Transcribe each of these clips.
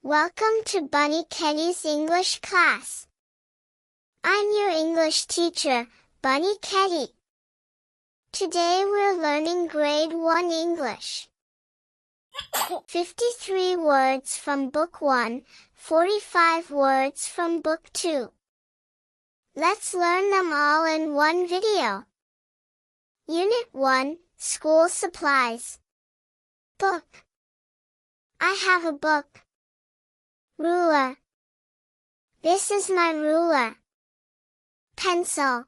Welcome to Bunny Kenny's English class. I'm your English teacher, Bunny Kenny. Today we're learning Grade 1 English. 53 words from Book 1, 45 words from Book 2. Let's learn them all in one video. Unit 1, School Supplies. Book. I have a book. Ruler. This is my ruler. Pencil.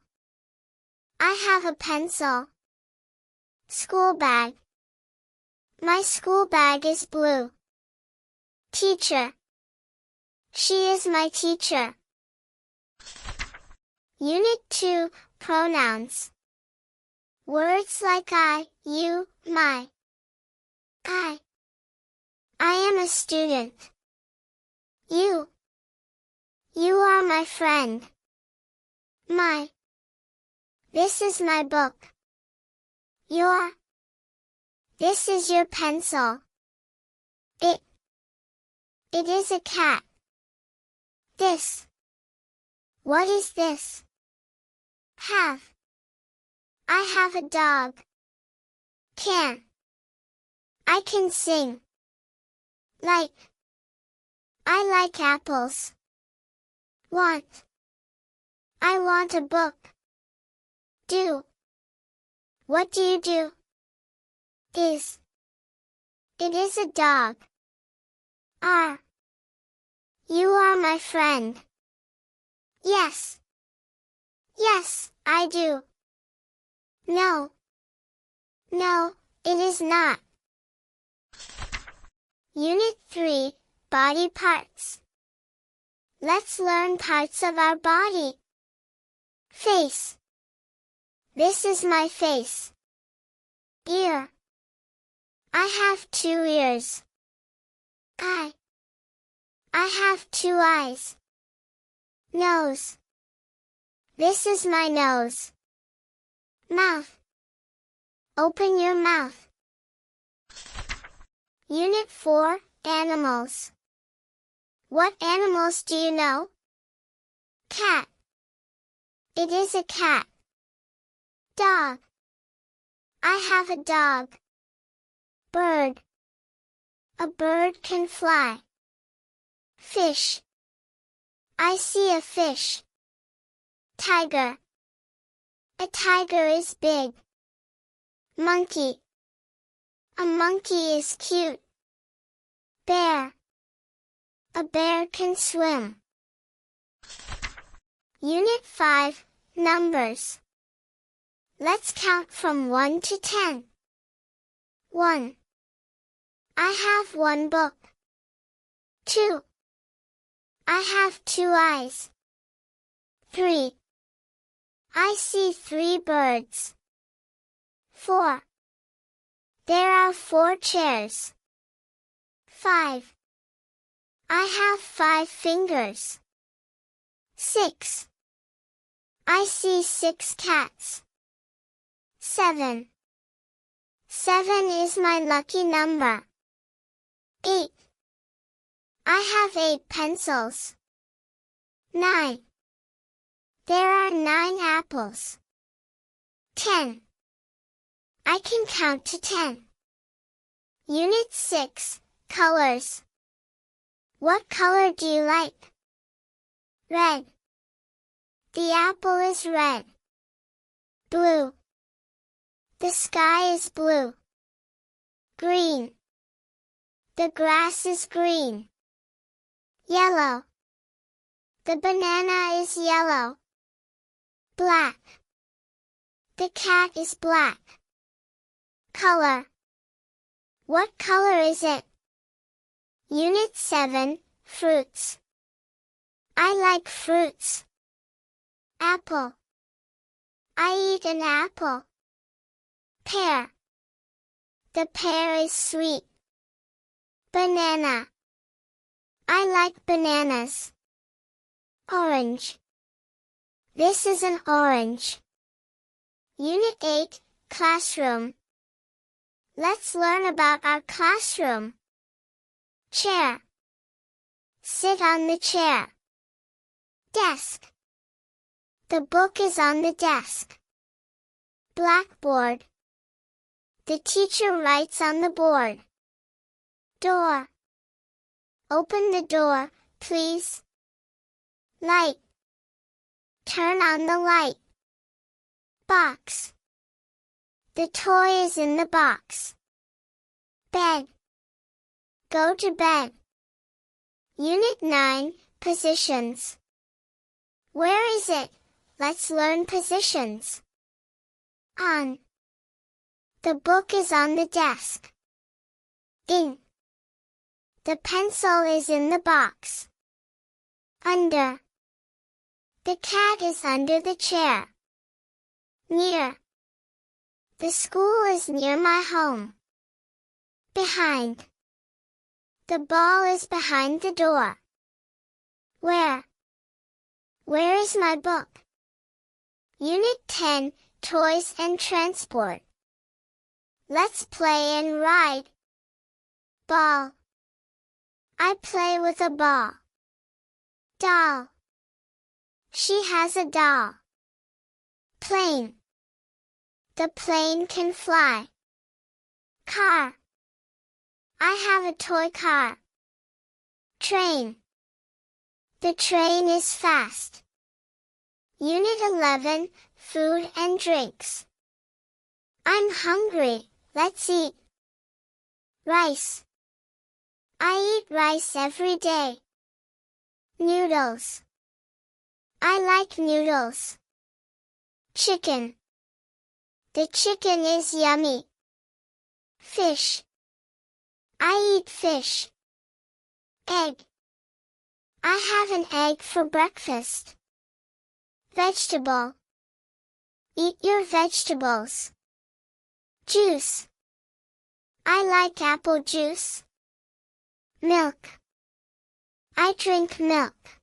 I have a pencil. School bag. My school bag is blue. Teacher. She is my teacher. Unit 2, Pronouns. Words like I, you, my. I am a student. You are my friend. My. This is my book. Your. This is your pencil. It is a cat. This. What is this? Have. I have a dog. Can. I can sing. Like. I like apples. Want. I want a book. Do. What do you do? Is. It is a dog. Are. You are my friend. Yes. Yes, I do. No. No, it is not. Unit 3, Body Parts. Let's learn parts of our body. Face. This is my face. Ear. I have 2 ears. Eye. I have 2 eyes. Nose. This is my nose. Mouth. Open your mouth. Unit 4, Animals. What animals do you know? Cat. It is a cat. Dog. I have a dog. Bird. A bird can fly. Fish. I see a fish. Tiger. A tiger is big. Monkey. A monkey is cute. Bear. A bear can swim. Unit 5, Numbers. Let's count from 1 to 10. 1. I have 1 book. 2. I have 2 eyes. 3. I see 3 birds. 4. There are 4 chairs. 5. I have 5 fingers. 6. I see 6 cats. 7. 7 is my lucky number. 8. I have 8 pencils. 9. There are 9 apples. 10. I can count to 10. Unit 6, Colors. What color do you like? Red. The apple is red. Blue. The sky is blue. Green. The grass is green. Yellow. The banana is yellow. Black. The cat is black. Color. What color is it? Unit 7, Fruits. I like fruits. Apple. I eat an apple. Pear. The pear is sweet. Banana. I like bananas. Orange. This is an orange. Unit 8, Classroom. Let's learn about our classroom. Chair. Sit on the chair. Desk. The book is on the desk. Blackboard. The teacher writes on the board. Door. Open the door, please. Light. Turn on the light. Box. The toy is in the box. Bed. Go to bed. Unit 9, Positions. Where is it? Let's learn positions. On. The book is on the desk. In. The pencil is in the box. Under. The cat is under the chair. Near. The school is near my home. Behind. The ball is behind the door. Where? Where is my book? Unit 10, Toys and Transport. Let's play and ride. Ball. I play with a ball. Doll. She has a doll. Plane. The plane can fly. Car. I have a toy car. Train. The train is fast. Unit 11, Food and Drinks. I'm hungry, let's eat. Rice. I eat rice every day. Noodles. I like noodles. Chicken. The chicken is yummy. Fish. I eat fish. Egg. I have an egg for breakfast. Vegetable. Eat your vegetables. Juice. I like apple juice. Milk. I drink milk.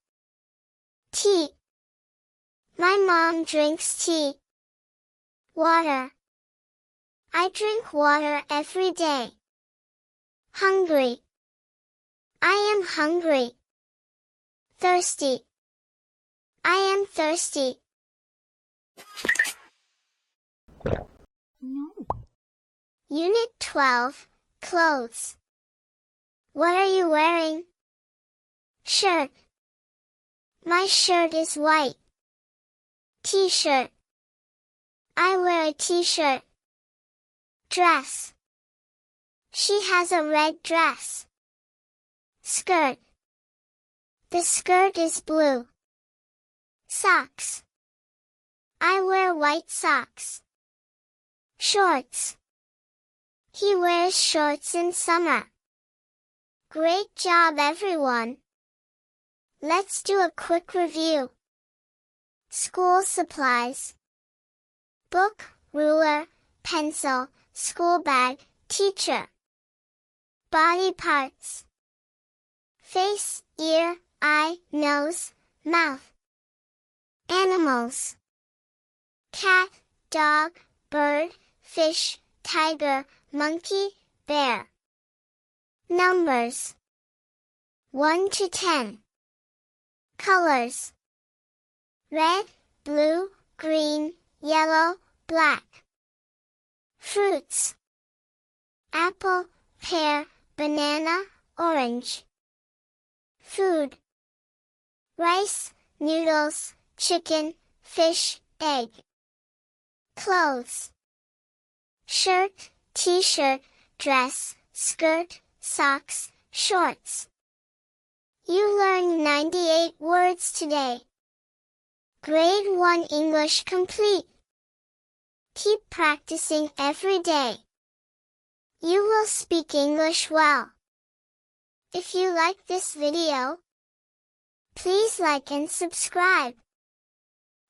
Tea. My mom drinks tea. Water. I drink water every day. Hungry. I am hungry. Thirsty. I am thirsty. No. Unit 12, Clothes. What are you wearing? Shirt. My shirt is white. T-shirt. I wear a t-shirt. Dress. She has a red dress. Skirt. The skirt is blue. Socks. I wear white socks. Shorts. He wears shorts in summer. Great job, everyone. Let's do a quick review. School supplies. Book, ruler, pencil, school bag, teacher. Body parts. Face, ear, eye, nose, mouth. Animals. Cat, dog, bird, fish, tiger, monkey, bear. Numbers. 1 to 10. Colors. Red, blue, green, yellow, black. Fruits. Apple, pear, banana, orange. Food. Rice, noodles, chicken, fish, egg. Clothes. Shirt, t-shirt, dress, skirt, socks, shorts. You learned 98 words today. Grade 1 English complete. Keep practicing every day. You will speak English well. If you like this video, please like and subscribe.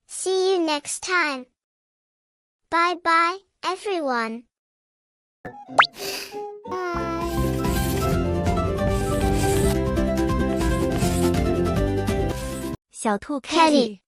See you next time. Bye bye, everyone. Bye.小兔 Kitty